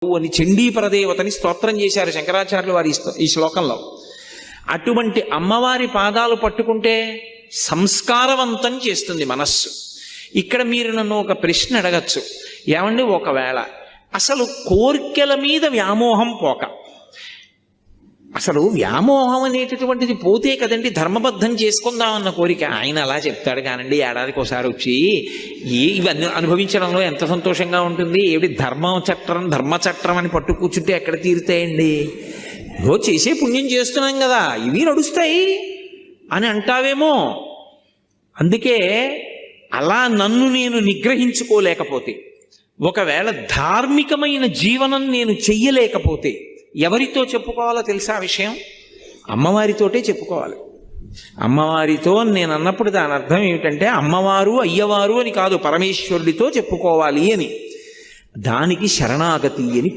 అని చండీపరదేవతని స్తోత్రం చేశారు శంకరాచార్యులు వారి ఈ శ్లోకంలో. అటువంటి అమ్మవారి పాదాలు పట్టుకుంటే సంస్కారవంతం చేస్తుంది మనస్సు. ఇక్కడ మీరు నన్ను ఒక ప్రశ్న అడగచ్చు, ఏమండి ఒకవేళ అసలు కోర్కెల మీద వ్యామోహం పోక, అసలు వ్యామోహం అనేటటువంటిది పోతే కదండి ధర్మబద్ధం చేసుకుందామన్న కోరిక. ఆయన అలా చెప్తాడు కానండి, ఏడాదికి ఒకసారి వచ్చి ఇవన్నీ అనుభవించడంలో ఎంత సంతోషంగా ఉంటుంది. ఏమిటి ధర్మచట్రం అని పట్టు కూర్చుంటే ఎక్కడ తీరుతాయండి? రోజు చేసే పుణ్యం చేస్తున్నాం కదా, ఇవి నడుస్తాయి అని అంటావేమో. అందుకే అలా నన్ను నేను నిగ్రహించుకోలేకపోతే, ఒకవేళ ధార్మికమైన జీవనం నేను చెయ్యలేకపోతే ఎవరితో చెప్పుకోవాలో తెలుసా విషయం? అమ్మవారితోటే చెప్పుకోవాలి. అమ్మవారితో నేను అన్నప్పుడు దాని అర్థం ఏమిటంటే అమ్మవారు అయ్యవారు అని కాదు, పరమేశ్వరుడితో చెప్పుకోవాలి అని. దానికి శరణాగతి అని